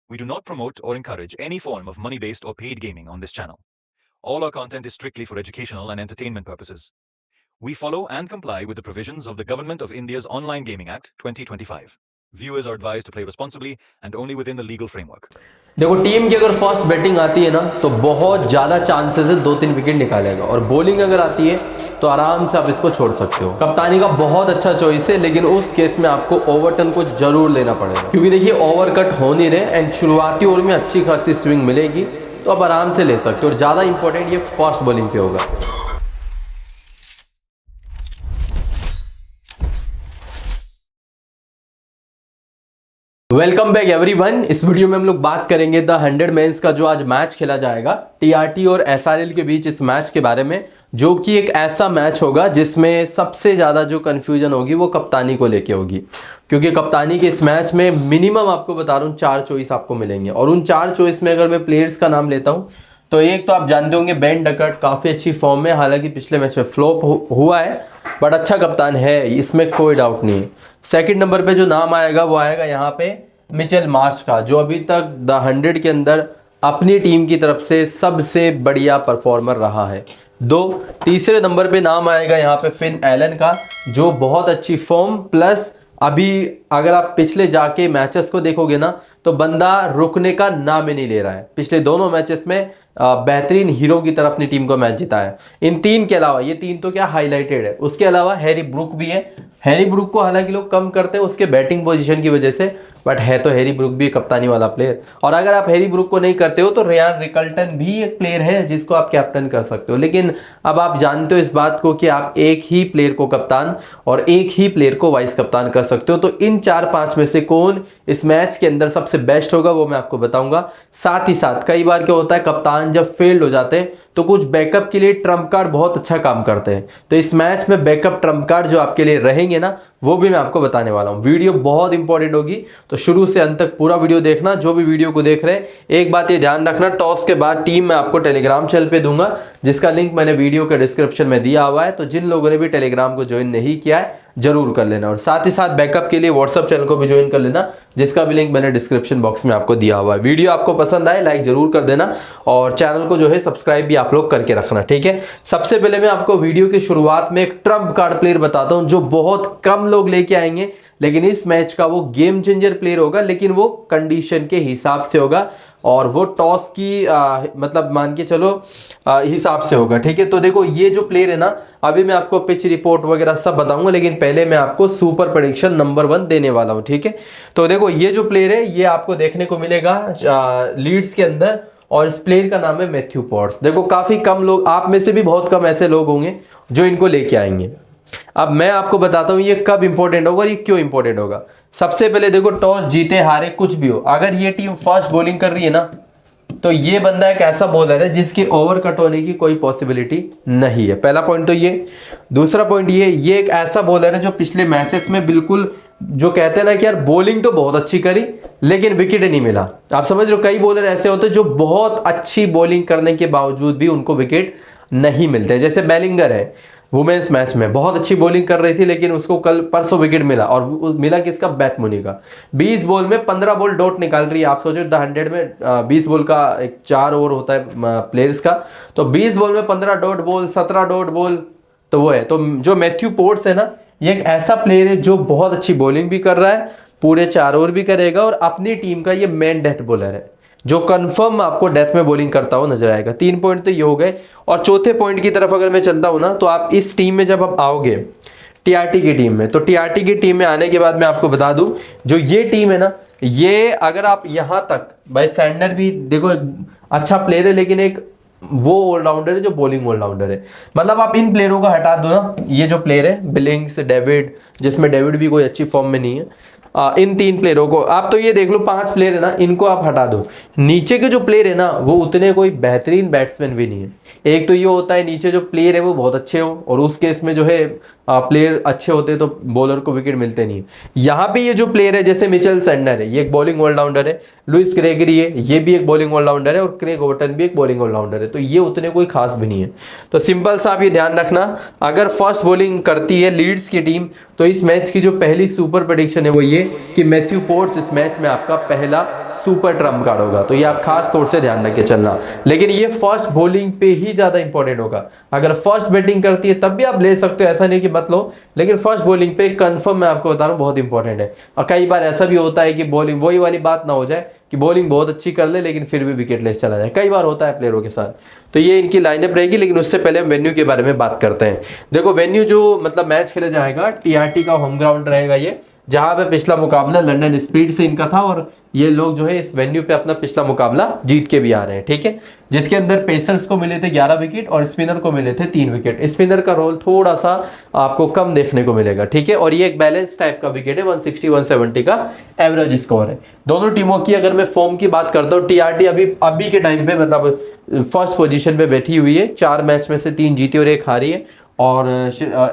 We do not promote or encourage any form of money-based or paid gaming on this channel. All our content is strictly for educational and entertainment purposes. We follow and comply with the provisions of the Government of India's Online Gaming Act 2025. Viewers are advised to play responsibly and only within the legal framework. देखो team की अगर first batting आती है ना तो बहुत ज़्यादा chances है 2-3 विकेट निकालेगा, और बॉलिंग अगर आती है तो आराम से आप इसको छोड़ सकते हो। कप्तानी का बहुत अच्छा चॉइस है, लेकिन उस केस में आपको ओवरटर्न को जरूर लेना पड़ेगा, क्योंकि देखिए ओवर कट हो नहीं रहे एंड शुरुआती ओवर में अच्छी खासी स्विंग मिलेगी तो आप आराम से ले सकते हो। और ज़्यादा इंपॉर्टेंट ये फास्ट बॉलिंग पे होगा। Welcome back everyone. इस वीडियो में हम लोग बात करेंगे द 100 मेंस का जो आज मैच खेला जाएगा टीआरटी और एसआरएल के बीच, इस मैच के बारे में, जो कि एक ऐसा मैच होगा जिसमें सबसे ज़्यादा जो कन्फ्यूजन होगी वो कप्तानी को लेके होगी, क्योंकि कप्तानी के इस मैच में मिनिमम आपको बता रहा हूँ 4 चॉइस आपको मिलेंगे। और उन 4 चॉइस में अगर मैं प्लेयर्स का नाम लेता हूँ तो एक तो आप जानते होंगे बेन डकर्ट, काफ़ी अच्छी फॉर्म में, हालांकि पिछले मैच में फ्लॉप हुआ है बट अच्छा कप्तान है, इसमें कोई डाउट नहीं है। सेकंड नंबर पे जो नाम आएगा वो आएगा यहाँ पे मिचेल मार्श का, जो अभी तक द 100 के अंदर अपनी टीम की तरफ से सबसे बढ़िया परफॉर्मर रहा है। तीसरे नंबर पे नाम आएगा यहाँ पे फिन एलन का, जो बहुत अच्छी फॉर्म प्लस अभी अगर आप पिछले जाके मैचेस को देखोगे ना तो बंदा रुकने का नाम ही नहीं ले रहा है। पिछले दोनों मैचेस में बेहतरीन हीरो की तरफ अपनी टीम को मैच जिताया है। इन 3 के अलावा, ये 3 तो क्या हाईलाइटेड है, उसके अलावा हैरी ब्रूक भी है। हैरी ब्रूक को हालांकि लोग कम करते हैं उसके बैटिंग पोजीशन की वजह से, बट है तो हैरी ब्रूक भी कप्तानी वाला प्लेयर। और अगर आप हैरी ब्रूक को नहीं करते हो तो रियान रिकल्टन भी एक प्लेयर है जिसको आप कैप्टन कर सकते हो। लेकिन अब आप जानते हो इस बात को कि आप एक ही प्लेयर को कप्तान और एक ही प्लेयर को वाइस कप्तान कर सकते हो। तो इन 4-5 में से कौन इस मैच के अंदर सबसे बेस्ट होगा वो मैं आपको बताऊंगा। साथ ही साथ कई बार क्या होता है, कप्तान जब फेल्ड हो जाते हैं तो कुछ बैकअप के लिए ट्रम्प कार्ड बहुत अच्छा काम करते हैं। तो इस मैच में बैकअप ट्रम्प कार्ड जो आपके लिए रहेंगे ना, वो भी मैं आपको बताने वाला हूँ। वीडियो बहुत इंपॉर्टेंट होगी, तो शुरू से अंत तक पूरा वीडियो देखना। जो भी वीडियो को देख रहे हैं, एक बात ये ध्यान रखना, टॉस के बाद टीम मैं आपको टेलीग्राम चैनल पे दूंगा, जिसका लिंक मैंने वीडियो के डिस्क्रिप्शन में दिया हुआ है। तो जिन लोगों ने भी टेलीग्राम को ज्वाइन नहीं किया है जरूर कर लेना, और साथ ही साथ बैकअप के लिए व्हाट्सएप चैनल को भी ज्वाइन कर लेना, जिसका भी लिंक मैंने डिस्क्रिप्शन बॉक्स में आपको दिया हुआ है। वीडियो आपको पसंद आए लाइक जरूर कर देना, और चैनल को जो है सब्सक्राइब भी आप लोग करके रखना, ठीक है। सबसे पहले मैं आपको वीडियो की शुरुआत में एक ट्रम्प कार्ड प्लेयर बताता हूं जो बहुत कम लोग लेके आएंगे, लेकिन इस मैच का वो गेम चेंजर प्लेयर होगा, लेकिन वो कंडीशन के हिसाब से होगा और वो टॉस की मतलब मान के चलो हिसाब से होगा, ठीक है। तो देखो ये जो प्लेयर है ना, अभी मैं आपको पिच रिपोर्ट वगैरह सब बताऊंगा, लेकिन पहले मैं आपको सुपर प्रेडिक्शन नंबर 1 देने वाला हूं, ठीक है। तो देखो ये जो प्लेयर है ये आपको देखने को मिलेगा लीड्स के अंदर, और इस प्लेयर का नाम है मैथ्यू पॉट्स। देखो काफी कम लोग, आप में से भी बहुत कम ऐसे लोग होंगे जो इनको लेके आएंगे। अब मैं आपको बताता हूं ये कब इंपॉर्टेंट होगा और ये क्यों इंपॉर्टेंट होगा। सबसे पहले देखो, टॉस जीते हारे कुछ भी हो, अगर ये टीम फास्ट बॉलिंग कर रही है ना तो ये बंदा एक ऐसा बॉलर है जिसके ओवर कट होने की कोई पॉसिबिलिटी नहीं है। पहला पॉइंट तो ये। दूसरा पॉइंट ये एक ऐसा बॉलर है जो पिछले मैचेस में बिल्कुल, जो कहते हैं ना कि यार बॉलिंग तो बहुत अच्छी करी लेकिन विकेट नहीं मिला। आप समझ रहे हो, कई बॉलर ऐसे होते हैं जो बहुत अच्छी बॉलिंग करने के बावजूद भी उनको विकेट नहीं मिलते। जैसे बेलिंगर है, वुमेन्स मैच में बहुत अच्छी बॉलिंग कर रही थी लेकिन उसको कल परसों विकेट मिला, और मिला किसका, बेथ मुनी का। 20 बॉल में 15 बॉल डॉट निकाल रही है। आप सोचो द 100 में 20 बॉल का एक 4 ओवर होता है प्लेयर्स का, तो 20 बॉल में 15 डॉट बॉल, 17 डॉट बॉल, तो वो है। तो जो मैथ्यू पॉट्स है ना, ये एक ऐसा प्लेयर है जो बहुत अच्छी बॉलिंग भी कर रहा है, पूरे 4 ओवर भी करेगा, और अपनी टीम का ये मेन डेथ बॉलर है जो कंफर्म आपको डेथ में बॉलिंग करता हुआ नजर आएगा। 3 पॉइंट तो ये हो गए। और चौथे पॉइंट की तरफ अगर मैं चलता हूं ना, तो आप इस टीम में जब आप आओगे टीआरटी की टीम में, तो टीआरटी की टीम में आने के बाद मैं आपको बता दूं, जो ये टीम है ना, ये अगर आप यहां तक, भाई सैंडर भी देखो अच्छा प्लेयर है, लेकिन एक वो ऑलराउंडर है जो बॉलिंग ऑलराउंडर है। मतलब आप इन प्लेयरों को हटा दो ना, ये जो प्लेयर है बिलिंग्स, डेविड, जिसमें डेविड भी कोई अच्छी फॉर्म में नहीं है, इन 3 प्लेयरों को आप तो ये देख लो, 5 प्लेयर है ना, इनको आप हटा दो। नीचे के जो प्लेयर है ना वो उतने कोई बेहतरीन बैट्समैन भी नहीं है। एक तो ये होता है नीचे जो प्लेयर है वो बहुत अच्छे हो, और उस केस में जो है प्लेयर अच्छे होते तो बॉलर को विकेट मिलते नहीं है। यहाँ पे ये जो प्लेयर है जैसे मिचेल सैंडर है, ये एक बॉलिंग ऑलराउंडर है। लुइस ग्रेगरी है, ये भी एक बॉलिंग ऑलराउंडर है, और क्रेग ओवर्टन भी एक बॉलिंग ऑलराउंडर है। तो ये उतने कोई खास भी नहीं है। तो सिंपल सा आप ये ध्यान रखना, अगर फर्स्ट बॉलिंग करती है लीड्स की टीम, तो इस मैच की जो पहली सुपर प्रेडिक्शन है वो ये कि मैथ्यू पॉट्स इस मैच में आपका पहला सुपर ट्रम्प कार्ड होगा, तो ये आप खास तौर से ध्यान रख के चलना। लेकिन ये फर्स्ट बॉलिंग पे ही ज़्यादा इंपॉर्टेंट होगा। अगर फर्स्ट बैटिंग करती है तब भी आप ले सकते हो, ऐसा नहीं कि मत लो, लेकिन फर्स्ट बॉलिंग पे कंफर्म मैं आपको बता रहा हूँ बहुत इंपॉर्टेंट है। और कई बार ऐसा भी होता है कि बॉलिंग वही वाली बात ना हो जाए कि बॉलिंग बहुत अच्छी कर ले लेकिन फिर भी विकेट लेस चला जाए, कई बार होता है प्लेयरों के साथ। तो ये इनकी लाइनअप रहेगी, लेकिन उससे पहले हम वेन्यू के बारे में बात करते हैं। देखो वेन्यू जो मतलब मैच खेला जाएगा, टीआरटी का होम ग्राउंड रहेगा ये, जहां पे पिछला मुकाबला लंदन स्पीड से इनका था, और ये लोग जो है इस वेन्यू पे अपना पिछला मुकाबला जीत के भी आ रहे हैं, ठीक है। जिसके अंदर पेसर्स को मिले थे 11 विकेट और स्पिनर को मिले थे 3 विकेट। स्पिनर का रोल थोड़ा सा आपको कम देखने को मिलेगा, ठीक है। और ये एक बैलेंस टाइप का विकेट है, 160-170 का एवरेज स्कोर है। दोनों टीमों की अगर मैं फॉर्म की बात करता हूँ, टीआरटी अभी के टाइम पे मतलब फर्स्ट पोजीशन पे बैठी हुई है, 4 मैच में से 3 जीती और 1 हारी है। और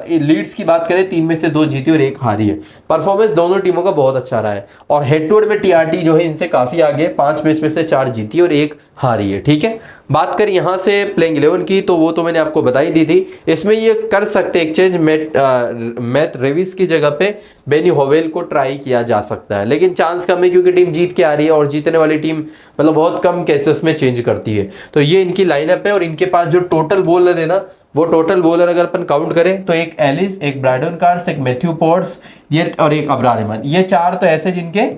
लीड्स की बात करें 3 में से 2 जीती और 1 हारी है। परफॉर्मेंस दोनों टीमों का बहुत अच्छा रहा है, और हेड टू हेड में टीआरटी जो है इनसे काफ़ी आगे, 5 मैच में से 4 जीती और 1 हारी है, ठीक है। बात करें यहाँ से प्लेइंग 11 की, तो वो तो मैंने आपको बताई दी थी। इसमें ये कर सकते एक्सचेंज मैट रेविस की जगह पे बेनी होवेल को ट्राई किया जा सकता है, लेकिन चांस कम है क्योंकि टीम जीत के आ रही है, और जीतने वाली टीम मतलब बहुत कम केसेस में चेंज करती है। तो ये इनकी लाइनअप है, और इनके पास जो टोटल बॉलर है ना, वो टोटल बॉलर अगर अपन काउंट करें तो एक एलिस, एक ब्रायडन कार्ड्स, एक मैथ्यू पॉट्स, ये और एक अब्रार रहमान, ये 4 तो ऐसे जिनके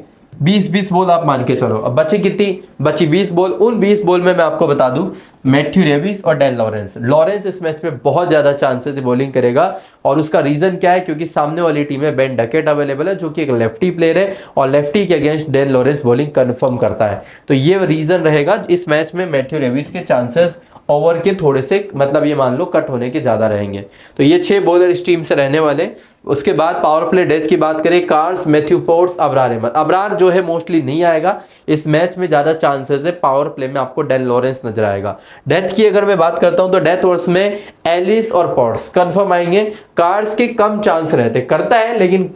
20-20 बॉल आप मान के चलो। अब बची कितनी? बची 20 बॉल। उन 20 बॉल में मैं आपको बता दूं, मैथ्यू रेविस और डेन लॉरेंस इस मैच में बहुत ज़्यादा चांसेस से बॉलिंग करेगा। और उसका रीज़न क्या है? क्योंकि सामने वाली टीम में बेन डकेट अवेलेबल है, जो कि एक लेफ्टी प्लेयर है, और लेफ्टी के against Dan Lawrence bowling confirm करता है। तो ये रीज़न रहेगा इस मैच में मैथ्यू रेविस के चांसेस ओवर के थोड़े से मतलब ये मान लो कट होने के ज़्यादा रहेंगे। तो ये 6 बॉलर इस टीम से रहने वाले। उसके बाद पावर प्ले डेथ की बात करें, cars, Matthew Potts, Abrar Rahman. Abrar जो है मोस्टली नहीं आएगा इस मैच में, ज़्यादा चांसेस है पावर प्ले में आपको डेन लॉरेंस नजर आएगा। डेथ की अगर मैं बात करता हूं तो डेथ ओवर्स में एलिस और पॉट्स कंफर्म आएंगे। कार्स के कम चांस रहते, करता है लेकिन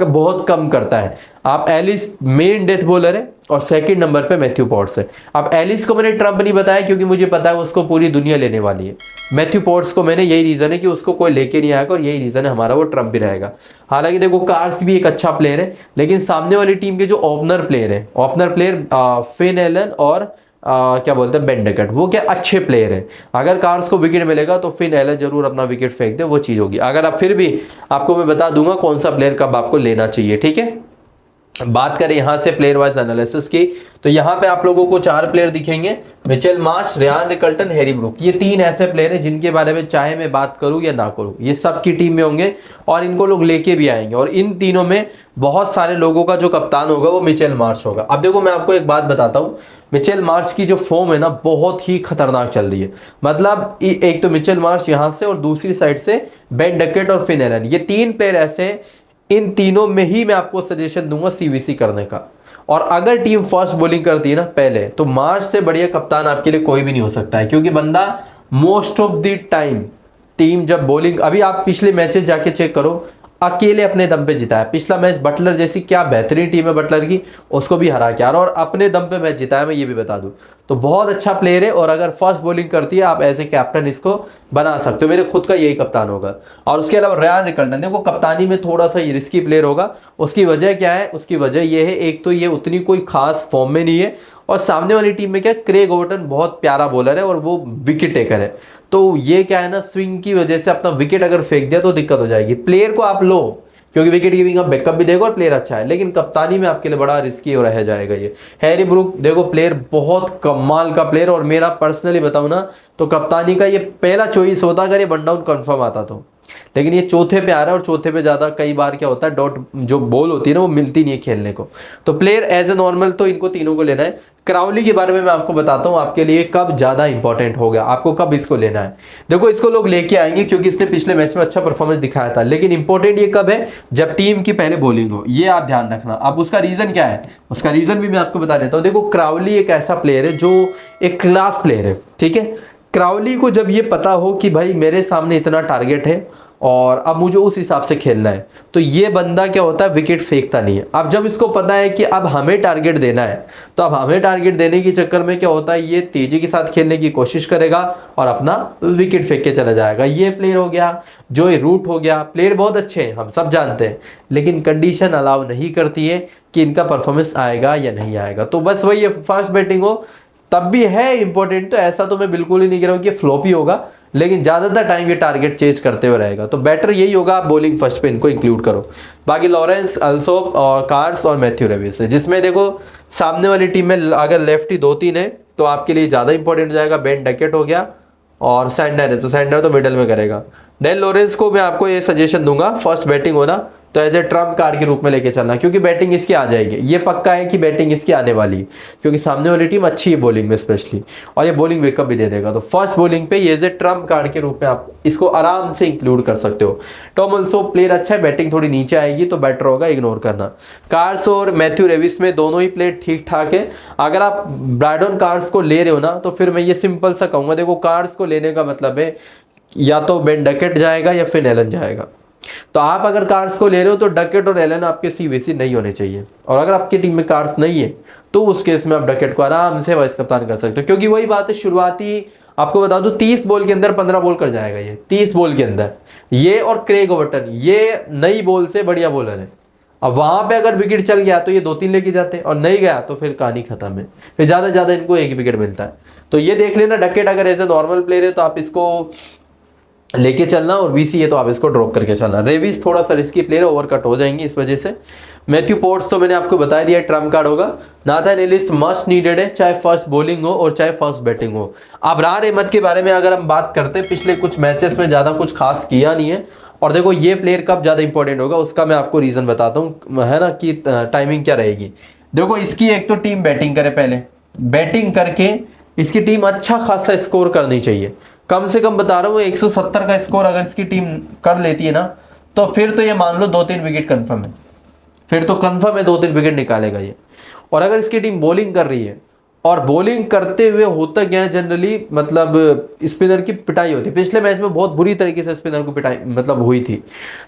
बहुत कम करता है। आप एलिस मेन डेथ बॉलर है, और सेकंड नंबर पे मैथ्यू पॉट्स है। अब एलिस को मैंने ट्रम्प नहीं बताया क्योंकि मुझे पता है उसको पूरी दुनिया लेने वाली है। मैथ्यू पॉट्स को मैंने यही रीज़न है कि उसको कोई लेके नहीं आएगा, और यही रीज़न है हमारा वो ट्रम्प भी रहेगा। हालांकि देखो कार्स भी एक अच्छा प्लेयर है, लेकिन सामने वाली टीम के जो ओपनर प्लेयर फिन एलन और क्या बोलते हैं बेन डकेट, वो क्या अच्छे प्लेयर है। अगर कार्स को विकेट मिलेगा तो फिन एलन जरूर अपना विकेट फेंक दे, वो चीज़ होगी। अगर आप फिर भी आपको मैं बता दूंगा कौन सा प्लेयर कब आपको लेना चाहिए, ठीक है। बात करें यहाँ से प्लेयर वाइज एनालिसिस की, तो यहाँ पे आप लोगों को 4 प्लेयर दिखेंगे, Mitchell Marsh, Ryan Rickelton, Harry Brook. ये 3 ऐसे प्लेयर हैं जिनके बारे में चाहे मैं बात करूँ या ना करूँ, ये सब की टीम में होंगे और इनको लोग लेके भी आएंगे। और इन तीनों में बहुत सारे लोगों का जो कप्तान होगा वो मिचेल मार्श होगा। अब देखो मैं आपको एक बात बताता हूँ, मिचेल मार्श की जो फॉर्म है ना बहुत ही खतरनाक चल रही है। मतलब एक तो मिचेल मार्श यहाँ से, और दूसरी साइड से बेन डकेट और फिन एलन, ये 3 प्लेयर ऐसे हैं। इन तीनों में ही मैं आपको सजेशन दूंगा सीवीसी करने का। और अगर टीम फर्स्ट बॉलिंग करती है ना पहले, तो मार्च से बढ़िया कप्तान आपके लिए कोई भी नहीं हो सकता है, क्योंकि बंदा most of the time team जब बॉलिंग, अभी आप पिछले मैचेस जाके चेक करो, अकेले अपने दम पे जिताया। पिछला मैच बटलर जैसी क्या बेहतरीन टीम है बटलर की, उसको भी हरा के आ रहा, और अपने दम पे मैच जिताया, मैं ये भी बता दूं। तो बहुत अच्छा प्लेयर है, और अगर फर्स्ट बॉलिंग करती है आप एज ए कैप्टन इसको बना सकते हो। मेरे खुद का यही कप्तान होगा। और उसके अलावा रियान रिकल्टन, देखो कप्तानी में थोड़ा सा ये रिस्की प्लेयर होगा। उसकी वजह क्या है? उसकी वजह ये है, एक तो ये उतनी कोई खास फॉर्म में नहीं है, और सामने वाली टीम में क्या क्रेग ओवर्टन बहुत प्यारा बॉलर है और वो विकेट टेकर है। तो ये क्या है ना, स्विंग की वजह से अपना विकेट अगर फेंक दिया तो दिक्कत हो जाएगी। प्लेयर को आप लो क्योंकि विकेट कीपिंग आप बैकअप भी देखो और प्लेयर अच्छा है, लेकिन कप्तानी में आपके लिए बड़ा रिस्की हो रह जाएगा ये। हैरी ब्रूक देखो प्लेयर बहुत कमाल का प्लेयर, और मेरा पर्सनली बताऊं ना तो कप्तानी का ये पहला चॉइस होता अगर ये वन डाउन कंफर्म आता तो, लेकिन ये चौथे पे आ रहा है, और चौथे पे ज़्यादा कई बार क्या होता है डॉट जो बॉल होती है ना वो मिलती नहीं है खेलने को। तो प्लेयर एज ए नॉर्मल तो इनको तीनों को लेना है। क्राउली के बारे में मैं आपको बताता हूँ आपके लिए कब ज़्यादा इंपॉर्टेंट हो गया, आपको कब इसको लेना है। देखो इसको लोग लेके आएंगे क्योंकि इसने पिछले मैच में अच्छा परफॉर्मेंस दिखाया था, लेकिन इंपॉर्टेंट ये कब है? जब टीम की पहले बॉलिंग हो, ये आप ध्यान रखना। अब उसका रीज़न क्या है? उसका रीज़न भी मैं आपको बता देता हूँ। देखो क्राउली एक ऐसा प्लेयर है जो एक क्लास प्लेयर है, ठीक है। क्राउली को जब ये पता हो कि भाई मेरे सामने इतना टारगेट है और अब मुझे उस हिसाब से खेलना है। तो ये बंदा क्या होता है, विकेट फेंकता नहीं है। अब जब इसको पता है कि अब हमें टारगेट देना है, तो अब हमें टारगेट देने के चक्कर में क्या होता है, ये तेजी के साथ खेलने की कोशिश करेगा और अपना विकेट फेंक के चला जाएगा। ये प्लेयर हो गया, जो ये रूट हो गया, प्लेयर बहुत अच्छे हैं, हम सब जानते हैं, लेकिन कंडीशन अलाउ नहीं करती है कि इनका परफॉर्मेंस आएगा या नहीं आएगा। तो बस वही है, फास्ट बैटिंग हो तब भी है इंपॉर्टेंट। तो ऐसा तो मैं बिल्कुल ही नहीं कह रहा हूँ कि फ्लॉप ही होगा, लेकिन ज़्यादातर टाइम ये टारगेट चेज करते हुए रहेगा। तो बेटर यही होगा आप बॉलिंग फर्स्ट पे इनको इंक्लूड करो। बाकी लॉरेंस, अल्सोप और कार्स और मैथ्यू रेविस है, जिसमें देखो सामने वाली टीम में अगर लेफ्टी 2-3 है तो आपके लिए ज़्यादा इंपॉर्टेंट हो जाएगा। बेन डकेट हो गया और सैंडर है, तो सैंडर तो मिडल में करेगा। डेल लॉरेंस को मैं आपको ये सजेशन दूंगा, फर्स्ट बैटिंग होना तो एज ए ट्रम्प कार्ड के रूप में लेके चलना, क्योंकि बैटिंग इसकी आ जाएगी, ये पक्का है कि बैटिंग इसकी आने वाली है, क्योंकि सामने वाली टीम अच्छी है बॉलिंग में स्पेशली, और ये बॉलिंग बैकअप भी दे देगा। तो फर्स्ट बॉलिंग पे ये एज ए ट्रम्प कार्ड के रूप में आप इसको आराम से इंक्लूड कर सकते हो। टॉम ऑल्सो प्लेयर अच्छा है, बैटिंग थोड़ी नीचे आएगी तो बेटर होगा इग्नोर करना। कार्स और मैथ्यू रेविस में दोनों ही प्लेयर ठीक ठाक है। अगर आप ब्रायडन कार्स को ले रहे हो ना, तो फिर मैं ये सिंपल सा कहूँगा, देखो कार्स को लेने का मतलब है या तो बेन डकेट जाएगा या फिर एलन जाएगा। तो आप अगर कार्स को ले रहे हो तो डकेट और एलन आपके सीवीसी नहीं होने चाहिए, और अगर आपकी टीम में कार्स नहीं है तो उस केस में आप डकेट को आराम से वाइस कप्तान कर सकते हो, क्योंकि वही बात है, शुरुआती आपको बता दूं 30 बॉल के अंदर 15 बॉल कर जाएगा ये, 30 बॉल के अंदर ये। और क्रेग ओवर्टन ये नई बॉल से बढ़िया बॉलर है। अब वहां पे अगर विकेट चल गया तो ये 2-3 लेके जाते हैं, और नहीं गया तो फिर कहानी खत्म है, फिर ज्यादा से ज्यादा इनको एक विकेट मिलता है। तो ये देख लेना, डकेट अगर एज ए नॉर्मल प्लेयर है तो आप इसको लेके चलना, और वीसी है तो आप इसको ड्रॉप करके चलना। रेविस थोड़ा सा रिस्की प्लेयर, ओवर कट हो जाएंगे इस वजह से। मैथ्यू पोर्ट्स तो मैंने आपको बता दिया ट्रम्प कार्ड होगा। नाथन एलिस मस्ट नीडेड है, चाहे फर्स्ट बॉलिंग हो और चाहे फर्स्ट बैटिंग हो। अबरार अहमद के बारे में अगर हम बात करते हैं, पिछले कुछ मैचेस में ज़्यादा कुछ खास किया नहीं है, और देखो ये प्लेयर कब ज़्यादा इंपॉर्टेंट होगा उसका मैं आपको रीज़न बताता हूँ, है ना, कि टाइमिंग क्या रहेगी। देखो इसकी एक तो टीम बैटिंग करे, पहले बैटिंग करके इसकी टीम अच्छा खासा स्कोर करनी चाहिए, कम से कम बता रहा हूँ 170 का स्कोर अगर इसकी टीम कर लेती है ना, तो फिर तो ये मान लो 2-3 विकेट कंफर्म है, फिर तो कंफर्म है 2-3 विकेट निकालेगा ये। और अगर इसकी टीम बॉलिंग कर रही है, और बॉलिंग करते हुए होता क्या है जनरली, मतलब स्पिनर की पिटाई होती है। पिछले मैच में बहुत बुरी तरीके से स्पिनर को पिटाई मतलब हुई थी।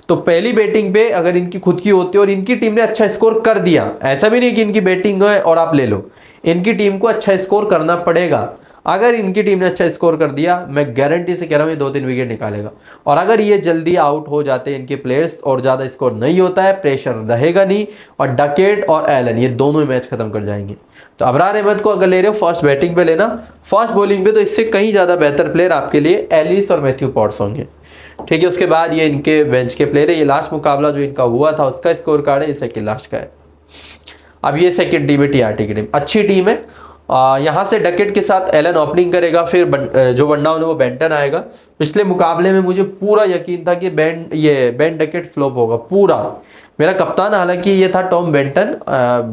तो पहली बैटिंग पे अगर इनकी खुद की होती है और इनकी टीम ने अच्छा स्कोर कर दिया, ऐसा भी नहीं कि इनकी बैटिंग है और आप ले लो, इनकी टीम को अच्छा स्कोर करना पड़ेगा। अगर इनकी टीम ने अच्छा स्कोर कर दिया, मैं गारंटी से कह रहा हूँ ये 2-3 विकेट निकालेगा। और अगर ये जल्दी आउट हो जाते हैं इनके प्लेयर्स और ज़्यादा स्कोर नहीं होता है, प्रेशर रहेगा नहीं, और डकेट और एलन ये दोनों ही मैच खत्म कर जाएंगे। तो अबरार अहमद को अगर ले रहे हो फर्स्ट बैटिंग पे लेना, फर्स्ट बॉलिंग पे तो इससे कहीं ज़्यादा बेहतर प्लेयर आपके लिए एलिस और मैथ्यू पोर्ट्स होंगे, ठीक है। उसके बाद ये इनके बेंच के प्लेयर है। ये लास्ट मुकाबला जो इनका हुआ था उसका स्कोर कार्ड है, ये सेकेंड लास्ट का है। अब ये सेकेंड टीम है टीआरटी की टीम, अच्छी टीम है। यहाँ से डकेट के साथ एलन ओपनिंग करेगा, फिर जो वन डाउन है वो बेंटन आएगा। पिछले मुकाबले में मुझे पूरा यकीन था कि बेन डकेट फ्लॉप होगा, पूरा। मेरा कप्तान हालांकि ये था टॉम बेंटन,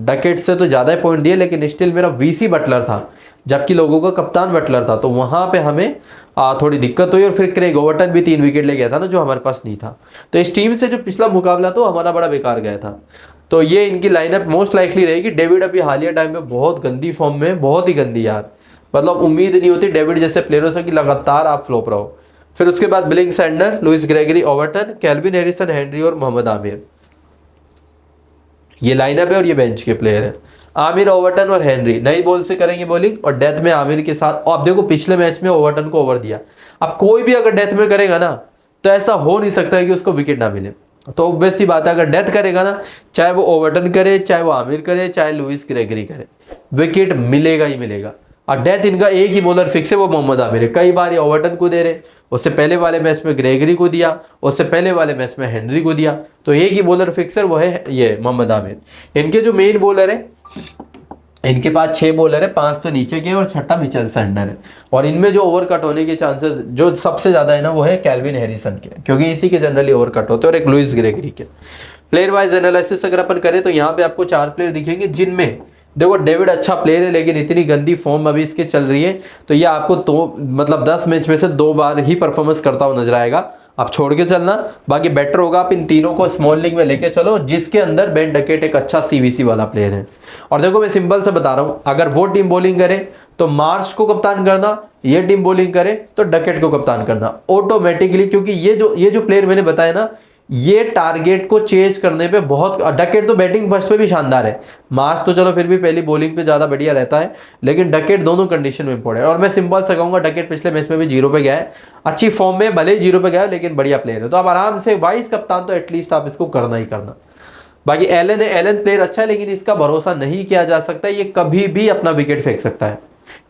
डकेट से तो ज़्यादा पॉइंट दिए, लेकिन स्टिल मेरा वीसी बटलर था, जबकि लोगों का कप्तान बटलर था। तो वहाँ पे हमें थोड़ी दिक्कत हुई, और फिर क्रेग ओवर्टन भी 3 विकेट ले गया था ना, जो हमारे पास नहीं था। तो इस टीम से जो पिछला मुकाबला था हमारा बड़ा बेकार गया था। तो ये इनकी लाइनअप मोस्ट लाइकली रहेगी। डेविड अभी हालिया टाइम में बहुत गंदी फॉर्म में, बहुत ही गंदी यार, मतलब उम्मीद नहीं होती डेविड जैसे प्लेयरों से कि लगातार आप फ्लॉप रहो। फिर उसके बाद Billings Sander, Lewis Gregory, Overton, Calvin Harrison, Henry और मोहम्मद आमिर, ये लाइनअप है और ये बेंच के प्लेयर है। आमिर, ओवर्टन और हेनरी नई बॉल से करेंगे बॉलिंग, और डेथ में आमिर के साथ। और आप देखो पिछले मैच में ओवर्टन को ओवर दिया। अब कोई भी अगर डेथ में करेगा ना, तो ऐसा हो नहीं सकता है कि उसको विकेट ना मिले। तो ऑब्वियस सी बात है, अगर डेथ करेगा ना, चाहे वो ओवर्टन करे, चाहे वो आमिर करे, चाहे लुइस ग्रेगरी करे, विकेट मिलेगा ही मिलेगा। और डेथ इनका एक ही बॉलर फिक्स है, वो मोहम्मद आमिर है। कई बार ये ओवर्टन को दे रहे, उससे पहले वाले मैच में ग्रेगरी को दिया, उससे पहले वाले मैच में हेनरी को दिया। तो एक ही बॉलर फिक्सर वो है ये मोहम्मद आमिर। इनके जो मेन बॉलर है, इनके पास 6 बॉलर है, 5 तो नीचे के और छठा मिचेल सैंडर है। और इनमें जो ओवर कट होने के चांसेस जो सबसे ज़्यादा है ना, वो है केल्विन हैरिसन के, क्योंकि इसी के जनरली ओवर कट होते हैं, और एक लुइस ग्रेगरी के। प्लेयर वाइज एनालिसिस अगर अपन करें तो यहाँ पे आपको 4 प्लेयर दिखेंगे, जिनमें देखो डेविड अच्छा प्लेयर है, लेकिन इतनी गंदी फॉर्म अभी इसके चल रही है, तो ये आपको तो मतलब 10 मैच में से 2 बार ही परफॉर्मेंस करता हुआ नजर आएगा। आप छोड़ के चलना। बाकी बेटर होगा आप इन तीनों को स्मॉल लीग में लेके चलो जिसके अंदर बेन डकेट एक अच्छा सीवीसी वाला प्लेयर है। और देखो मैं सिंपल से बता रहा हूँ, अगर वो टीम बॉलिंग करे तो मार्श को कप्तान करना, ये टीम बॉलिंग करे तो डकेट को कप्तान करना ऑटोमेटिकली, क्योंकि ये जो प्लेयर मैंने बताया ना, ये टारगेट को चेंज करने पे बहुत, डकेट तो बैटिंग फर्स्ट पे भी शानदार है, मार्श तो चलो फिर भी पहली बॉलिंग पे ज़्यादा बढ़िया रहता है, लेकिन डकेट दोनों कंडीशन में इंपॉर्टेंट है। और मैं सिंपल से कहूँगा डकेट पिछले मैच में भी 0 पे गया है, अच्छी फॉर्म में, भले ही 0 पे गया है लेकिन बढ़िया प्लेयर है, तो आप आराम से वाइस कप्तान तो एटलीस्ट आप इसको करना ही करना। बाकी एलन है, एलन प्लेयर अच्छा है लेकिन इसका भरोसा नहीं किया जा सकता, ये कभी भी अपना विकेट फेंक सकता है।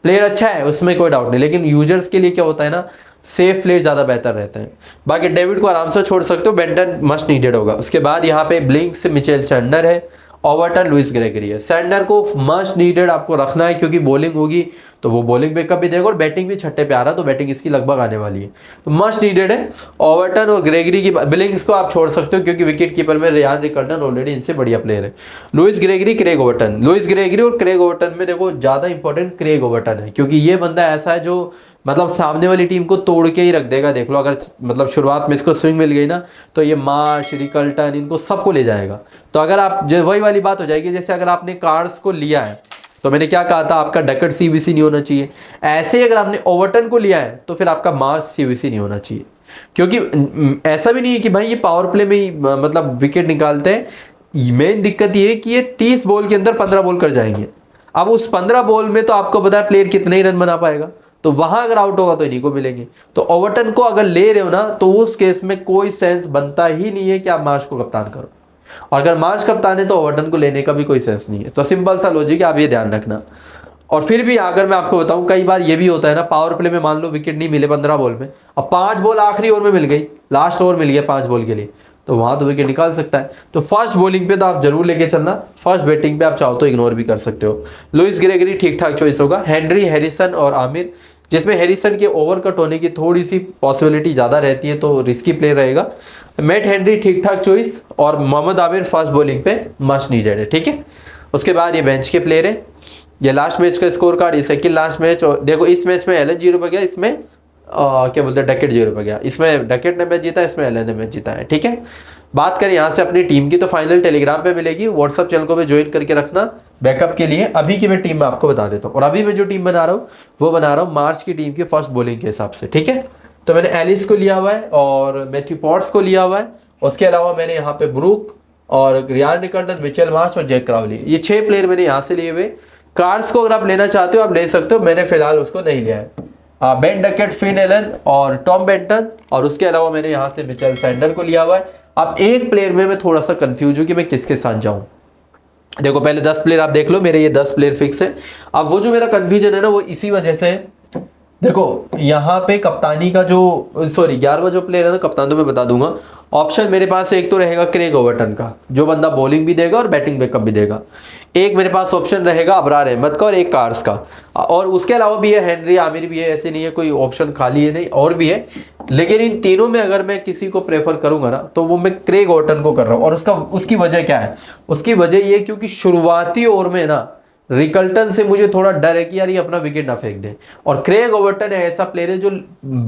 प्लेयर अच्छा है उसमें कोई डाउट नहीं, लेकिन यूजर्स के लिए क्या होता है ना, सेफ प्लेयर ज़्यादा बेहतर रहते हैं। बाकी डेविड को आराम से छोड़ सकते हो, बेंटन मस्ट नीडेड होगा। उसके बाद यहाँ पे ब्लिंक्स, मिचेल सैंडर है, ओवर्टन, लुइस ग्रेगरी है। सैंडर को मस्ट नीडेड आपको रखना है क्योंकि बॉलिंग होगी तो वो बॉलिंग बैकअप भी देगा और बैटिंग भी छठे पे आ रहा है तो बैटिंग इसकी लगभग आने वाली है, तो मस्ट नीडेड है। ओवर्टन और ग्रेगरी की, ब्लिंक्स को आप छोड़ सकते हो क्योंकि विकेट कीपर में रियान रिकल्टन ऑलरेडी इनसे बढ़िया प्लेयर है। Lewis Gregory, Craig Overton, Lewis Gregory और क्रेग ओवर्टन में देखो ज़्यादा इंपॉर्टेंट क्रेग ओवर्टन है क्योंकि ये बंदा ऐसा है जो मतलब सामने वाली टीम को तोड़ के ही रख देगा। देख लो अगर मतलब शुरुआत में इसको स्विंग मिल गई ना तो ये मार्श, रिकल्टन, इनको सबको ले जाएगा। तो अगर आप वही वाली बात हो जाएगी जैसे अगर आपने कार्ड्स को लिया है तो मैंने क्या कहा था, आपका डकेट सीवीसी नहीं होना चाहिए। ऐसे ही अगर आपने ओवर्टन को लिया है तो फिर आपका मार्श सीवीसी नहीं होना चाहिए, क्योंकि ऐसा भी नहीं है कि भाई ये पावर प्ले में ही मतलब विकेट निकालते हैं। मेन दिक्कत ये है कि ये 30 बॉल के अंदर 15 बॉल कर जाएंगे। अब उस 15 बॉल में तो आपको पता है प्लेयर कितने ही रन बना पाएगा, तो वहां अगर आउट होगा तो इन्हीं को मिलेंगे। तो ओवर्टन को अगर ले रहे हो ना तो उस केस में कोई सेंस बनता ही नहीं है कि आप मार्श को कप्तान करो, और अगर मार्श कप्तान है तो ओवर्टन को लेने का भी कोई सेंस नहीं है। तो सिंपल सा लॉजिक है, आप ये ध्यान रखना। और फिर भी अगर मैं आपको बताऊं, कई बार ये भी होता है ना, पावर प्ले में मान लो विकेट नहीं मिले 15 बॉल में, अब 5 बॉल आखिरी ओवर में मिल गई, लास्ट ओवर मिल गया 5 बॉल के लिए, तो वहां तो विकेट निकाल सकता है। तो फर्स्ट बॉलिंग पे तो आप जरूर लेके चलना, फर्स्ट बैटिंग पे आप चाहो तो इग्नोर भी कर सकते हो। लुइस ग्रेगरी ठीक ठाक चॉइस होगा। हेनरी, हैरिसन और आमिर, जिसमें हैरिसन के ओवर कट होने की थोड़ी सी पॉसिबिलिटी ज़्यादा रहती है तो रिस्की प्लेयर रहेगा। मैट हेनरी ठीक ठाक चॉइस, और मोहम्मद आमिर फर्स्ट बॉलिंग पे मस्ट नीडेड है, ठीक है। उसके बाद ये बेंच के प्लेयर है। ये लास्ट मैच का स्कोर कार्ड, ये सेकंड लास्ट मैच, और देखो इस मैच में एलन 0 पे गया, इसमें क्या बोलते हैं डकेट 0 पे गया, इसमें डकेट ने मैच जीता, इसमें एलन ने मैच जीता है, ठीक है। बात करें यहाँ से अपनी टीम की तो फाइनल टेलीग्राम पे मिलेगी, व्हाट्सअप चैनल को भी ज्वाइन करके रखना बैकअप के लिए। अभी की मैं टीम में आपको बता देता हूँ, और अभी मैं जो टीम बना रहा हूँ वो बना रहा हूँ मार्च की टीम के फर्स्ट बॉलिंग के हिसाब से, ठीक है। तो मैंने एलिस को लिया हुआ है और मैथ्यू पॉट्स को लिया हुआ है, उसके अलावा मैंने यहाँ पे ब्रूक और रियान रिकल्टन, मिचेल मार्श और जैक क्राउली, ये 6 प्लेयर मैंने यहाँ से लिए हुए। कार्ड्स को अगर आप लेना चाहते हो आप ले सकते हो, मैंने फिलहाल उसको नहीं लिया है। बेन डकेट, फिन एलन और टॉम बेंटन, और उसके अलावा मैंने यहाँ से मिचेल सैंडर को लिया हुआ है। अब एक प्लेयर में मैं थोड़ा सा कंफ्यूज हूँ कि मैं किसके साथ जाऊँ। देखो पहले 10 प्लेयर आप देख लो, मेरे ये 10 प्लेयर फिक्स है। अब वो जो मेरा कंफ्यूजन है ना वो इसी वजह से है, देखो यहाँ पे कप्तानी का जो 11वां जो प्लेयर है ना कप्तान, तो मैं बता दूंगा। ऑप्शन मेरे पास एक तो रहेगा क्रेग ओवर्टन का, जो बंदा बॉलिंग भी देगा और बैटिंग बैकअप भी देगा। एक मेरे पास ऑप्शन रहेगा अबरार अहमद का, और एक कार्स का, और उसके अलावा भी है हेनरी, आमिर भी है, ऐसे नहीं है कोई ऑप्शन खाली है, नहीं और भी है। लेकिन इन तीनों में अगर मैं किसी को प्रेफर करूंगा ना तो वो मैं क्रेग ओवर्टन को कर रहा हूँ। और उसकी वजह क्या है, उसकी वजह ये क्योंकि शुरुआती ओवर में ना रिकल्टन से मुझे थोड़ा डर है कि यार ये अपना विकेट ना फेंक दे, और क्रेग ओवर्टन ऐसा प्लेयर है जो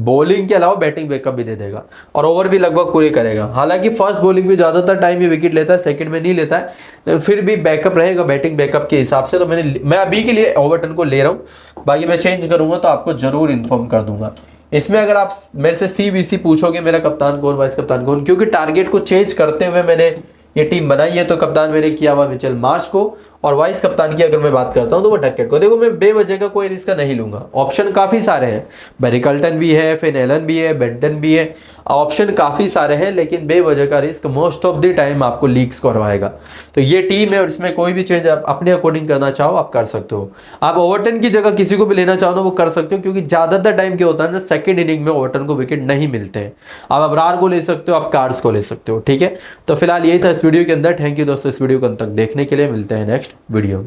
बॉलिंग के अलावा बैटिंग बैकअप भी दे देगा और ओवर भी लगभग पूरे करेगा। हालांकि फर्स्ट बॉलिंग में ज़्यादातर टाइम ये विकेट लेता है, सेकंड में नहीं लेता है, फिर भी बैकअप रहेगा बैटिंग बैकअप के हिसाब से। तो मैं अभी के लिए ओवर्टन को ले रहा हूँ, बाकी मैं चेंज करूंगा तो आपको जरूर इन्फॉर्म कर दूंगा। इसमें अगर आप मेरे से सीबीसी पूछोगे मेरा कप्तान कौन, वाइस कप्तान कौन, क्योंकि टारगेट को चेंज करते हुए मैंने ये टीम बनाई है, तो कप्तान मैंने किया हुआ मिचेल मार्श को, और वाइस कप्तान की अगर मैं बात करता हूं तो वो डकेट को। देखो मैं बेवजह का कोई रिस्क नहीं लूंगा, ऑप्शन काफी सारे हैं, रिकल्टन भी है, फिन एलन भी है, बेंटन भी है, ऑप्शन काफी सारे हैं, लेकिन बेवजह का risk most of the time आपको लीग्स करवाएगा। तो ये टीम है और इसमें कोई भी चेंज आप अपने अकॉर्डिंग करना चाहो आप कर सकते हो। आप ओवर्टन की जगह किसी को भी लेना चाहो ना वो कर सकते हो, क्योंकि ज्यादातर टाइम क्या होता है ना सेकंड इनिंग में ओवर्टन को विकेट नहीं मिलते हैं। आप अबरार को ले सकते हो, आप कार्ड्स को ले सकते हो, ठीक है। तो फिलहाल यही था इस वीडियो के अंदर। थैंक यू दोस्तों इस वीडियो को अंत तक देखने के लिए, मिलते हैं नेक्स्ट वीडियो में।